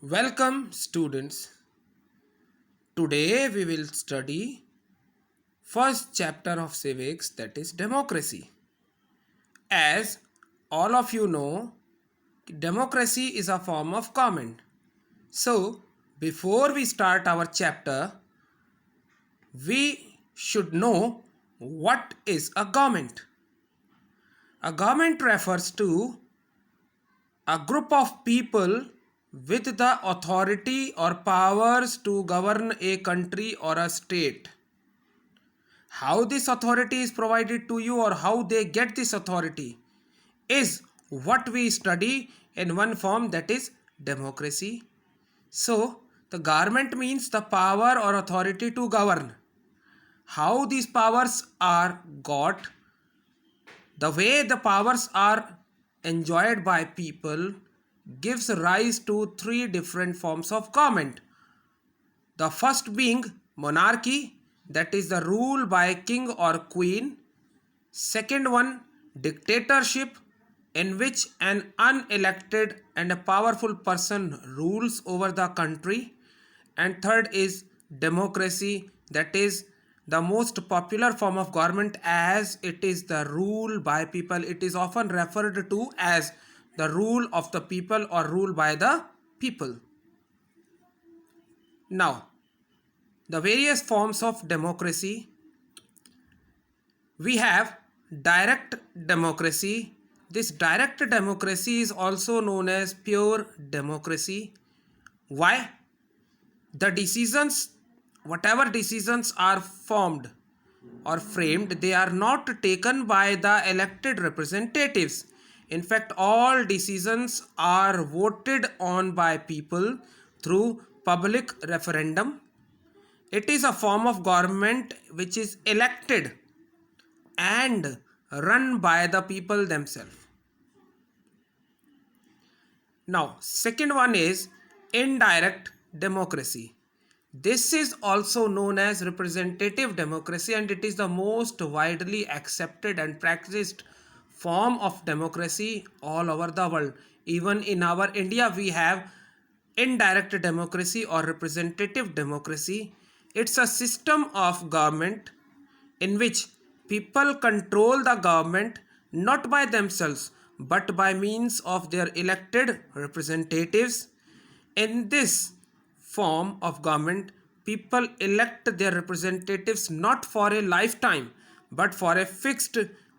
Welcome students. Today we will study first chapter of civics, that is democracy. As all of you know, democracy is a form of government. So before we start our chapter, we should know what is a government. A government refers to a group of people with the authority or powers to govern a country or a state. How this authority is provided to you or how they get this authority is what we study in one form, that is democracy. So the government means the power or authority to govern. How these powers are got, the way the powers are enjoyed by people gives rise to three different forms of government. The first being monarchy, that is the rule by king or queen. Second one, dictatorship, in which an unelected and a powerful person rules over the country. And third is democracy, that is the most popular form of government as it is the rule by people. It is often referred to as the rule of the people or rule by the people. Now, the various forms of democracy. We have direct democracy. This direct democracy is also known as pure democracy. Why? The decisions, whatever decisions are formed or framed, they are not taken by the elected representatives. In fact, all decisions are voted on by people through public referendum. It is a form of government which is elected and run by the people themselves. Now, second one is indirect democracy. This is also known as representative democracy, and it is the most widely accepted and practiced form of democracy all over the world. Even in our India, we have indirect democracy or representative democracy. It's a system of government in which people control the government not by themselves but by means of their elected representatives. In this form of government, people elect their representatives not for a lifetime but for a fixed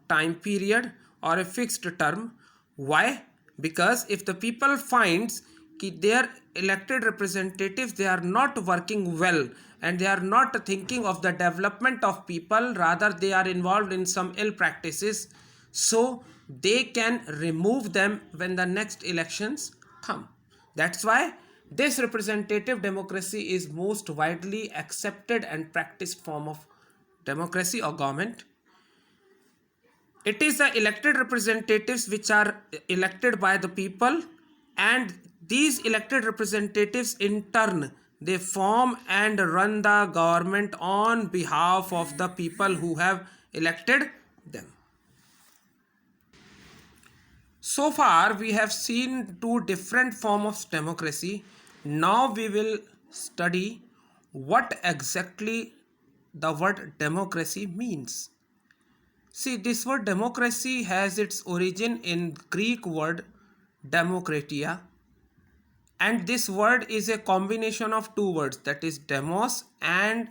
time period or a fixed term. Why? Because if the people finds that their elected representatives, they are not working well and they are not thinking of the development of people, rather they are involved in some ill practices, so they can remove them when the next elections come. That's why this representative democracy is most widely accepted and practiced form of democracy or government. It is the elected representatives which are elected by the people, and these elected representatives in turn they form and run the government on behalf of the people who have elected them. So far we have seen two different forms of democracy. Now we will study what exactly the word democracy means. See, this word democracy has its origin in Greek word demokratia, and this word is a combination of two words, that is demos and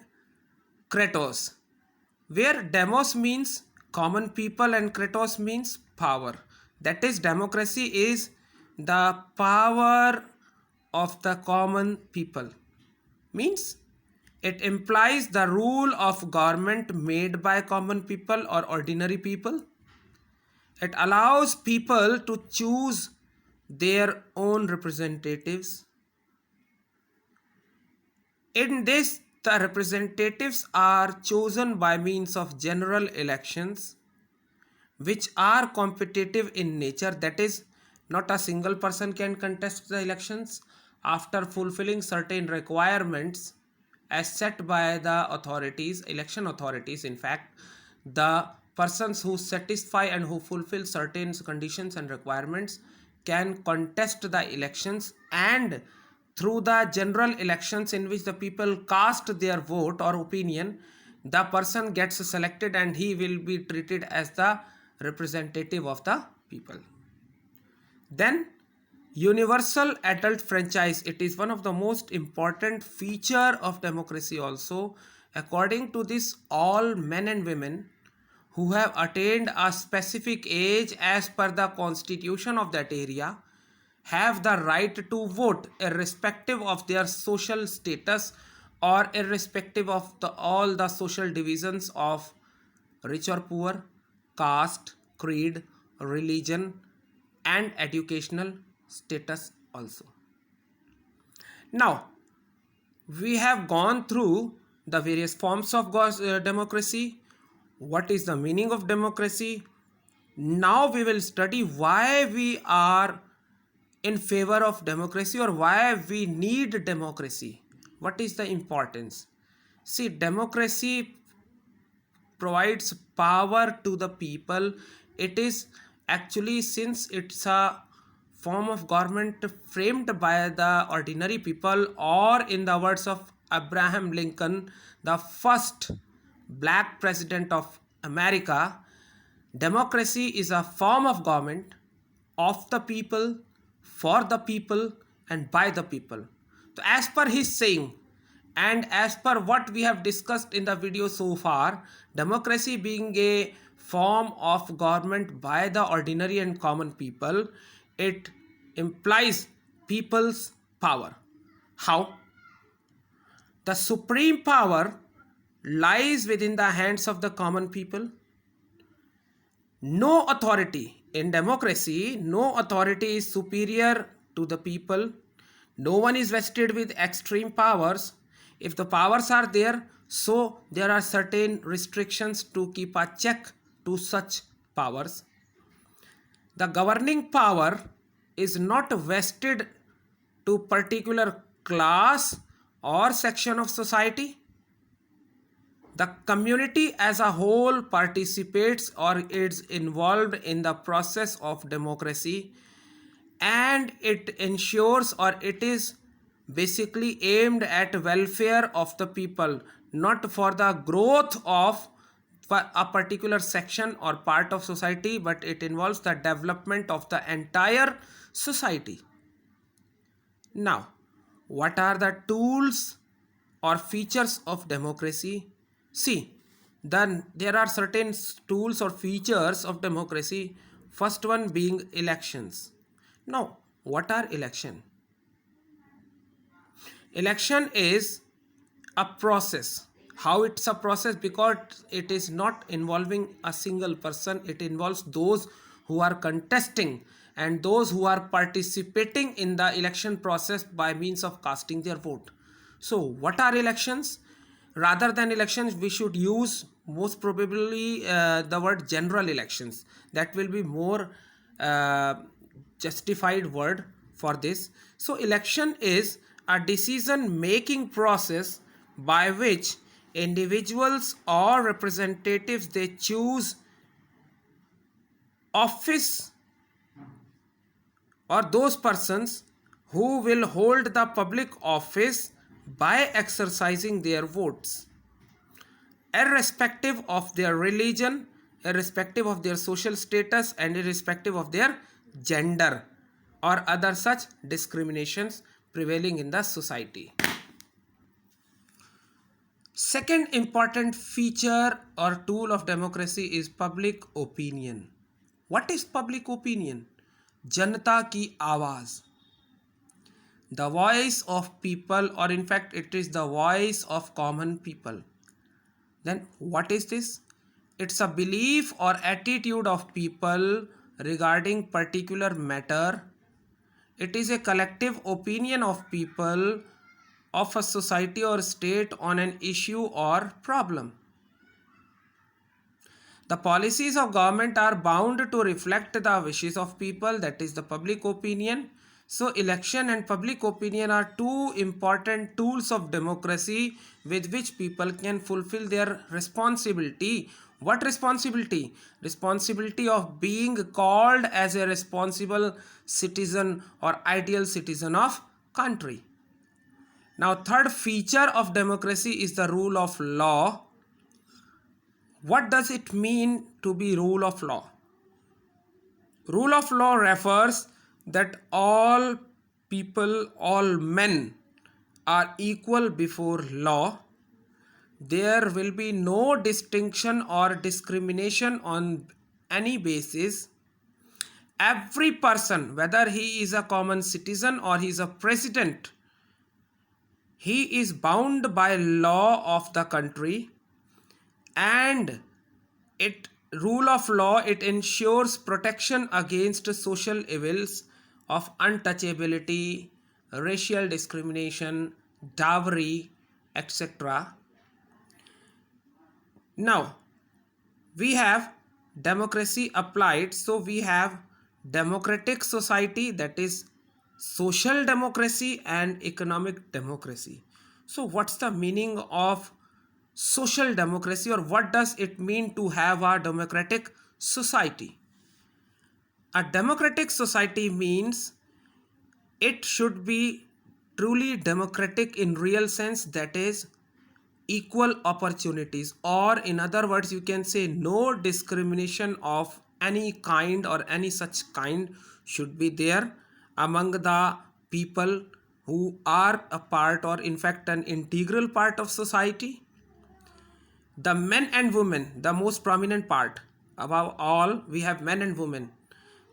kratos, where demos means common people and kratos means power. That is, democracy is the power of the common people, means it implies the rule of government made by common people or ordinary people. It allows people to choose their own representatives. In this, the representatives are chosen by means of general elections, which are competitive in nature. That is, not a single person can contest the elections after fulfilling certain requirements as set by the authorities, election authorities. In fact, the persons who satisfy and who fulfill certain conditions and requirements can contest the elections, and through the general elections in which the people cast their vote or opinion, the person gets selected and he will be treated as the representative of the people. Then universal adult franchise, it is one of the most important feature of democracy also. According to this, all men and women who have attained a specific age as per the constitution of that area have the right to vote irrespective of their social status or irrespective of all the social divisions of rich or poor, caste, creed, religion, and educational status also. Now, we have gone through the various forms of democracy. What is the meaning of democracy? Now we will study why we are in favor of democracy or why we need democracy. What is the importance? See, democracy provides power to the people. It is actually, since it's a form of government framed by the ordinary people, or in the words of Abraham Lincoln, the first black president of America, democracy is a form of government of the people, for the people, and by the people. So as per his saying, and as per what we have discussed in the video so far, democracy being a form of government by the ordinary and common people, it implies people's power. How? The supreme power lies within the hands of the common people. No authority in democracy, no authority is superior to the people. No one is vested with extreme powers. If the powers are there, so there are certain restrictions to keep a check to such powers. The governing power is not vested to particular class or section of society. The community as a whole participates or is involved in the process of democracy, and it ensures, or it is basically aimed at welfare of the people, not for the growth of a particular section or part of society, but it involves the development of the entire society. Now, what are the tools or features of democracy? See, then there are certain tools or features of democracy. First one being elections. Now, what are elections? Election is a process. How it's a process? Because it is not involving a single person. It involves those who are contesting and those who are participating in the election process by means of casting their vote. So what are elections? Rather than elections, we should use most probably the word general elections. That will be more justified word for this. So election is a decision making process by which individuals or representatives, they choose office or those persons who will hold the public office by exercising their votes, irrespective of their religion, irrespective of their social status, and irrespective of their gender or other such discriminations prevailing in the society. Second important feature or tool of democracy is public opinion. What is public opinion? जनता की आवाज, the voice of people, or in fact it is the voice of common people. Then what is this? It's a belief or attitude of people regarding particular matter. It is a collective opinion of people of a society or state on an issue or problem. The policies of government are bound to reflect the wishes of people, that is the public opinion. So election and public opinion are two important tools of democracy with which people can fulfill their responsibility. What responsibility? Responsibility of being called as a responsible citizen or ideal citizen of country. Now, third feature of democracy is the rule of law. What does it mean to be rule of law? Rule of law refers that all people, all men are equal before law. There will be no distinction or discrimination on any basis. Every person, whether he is a common citizen or he is a president, he is bound by law of the country, and it rule of law, it ensures protection against social evils of untouchability, racial discrimination, dowry, etc. Now we have democracy applied, so we have democratic society, that is social democracy, and economic democracy. So what's the meaning of social democracy, or what does it mean to have a democratic society? A democratic society means it should be truly democratic in real sense, that is equal opportunities, or in other words you can say no discrimination of any kind or any such kind should be there among the people who are a part, or in fact an integral part of society. The men and women, the most prominent part, above all we have men and women.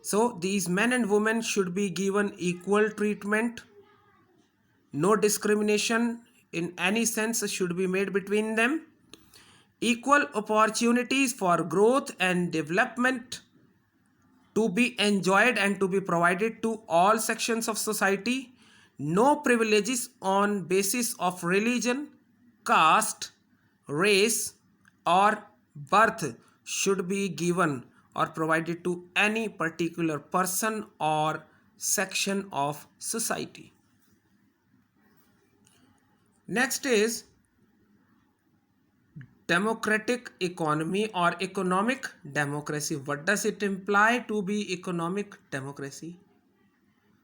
So these men and women should be given equal treatment. No discrimination in any sense should be made between them. Equal opportunities for growth and development to be enjoyed and to be provided to all sections of society. No privileges on basis of religion, caste, race, or birth should be given or provided to any particular person or section of society. Next is democratic economy or economic democracy. What does it imply to be economic democracy?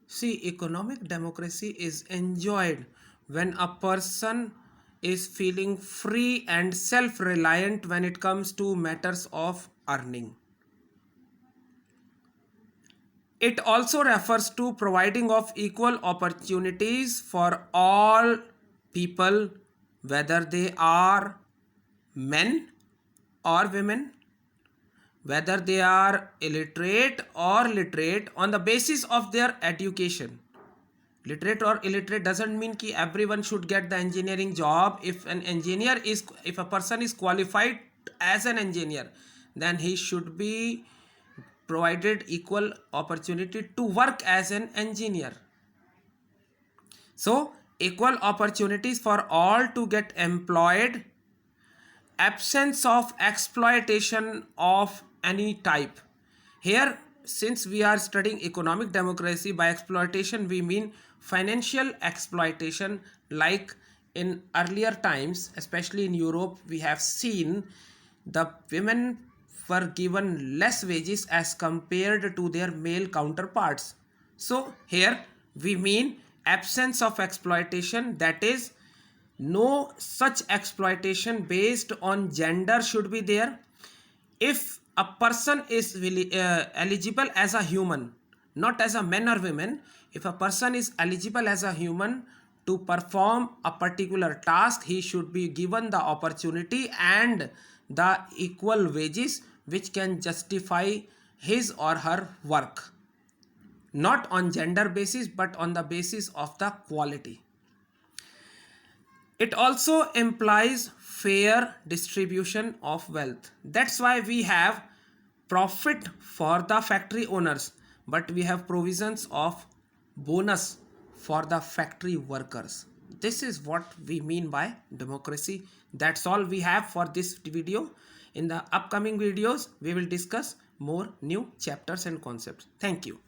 See, economic democracy is enjoyed when a person is feeling free and self-reliant when it comes to matters of earning. It also refers to providing of equal opportunities for all people, whether they are men or women, whether they are illiterate or literate, on the basis of their education. Literate or illiterate doesn't mean that everyone should get the engineering job. If a person is qualified as an engineer, then he should be provided equal opportunity to work as an engineer. So equal opportunities for all to get employed, absence of exploitation of any type. Here, since we are studying economic democracy, by exploitation we mean financial exploitation. Like in earlier times, especially in Europe, we have seen the women were given less wages as compared to their male counterparts. So here we mean absence of exploitation, that is no such exploitation based on gender should be there. If a person is eligible as a human, not as a man or woman, if a person is eligible as a human to perform a particular task, he should be given the opportunity and the equal wages which can justify his or her work, not on gender basis but on the basis of the quality. It also implies fair distribution of wealth. That's why we have profit for the factory owners, but we have provisions of bonus for the factory workers. This is what we mean by democracy. That's all we have for this video. In the upcoming videos, we will discuss more new chapters and concepts. Thank you.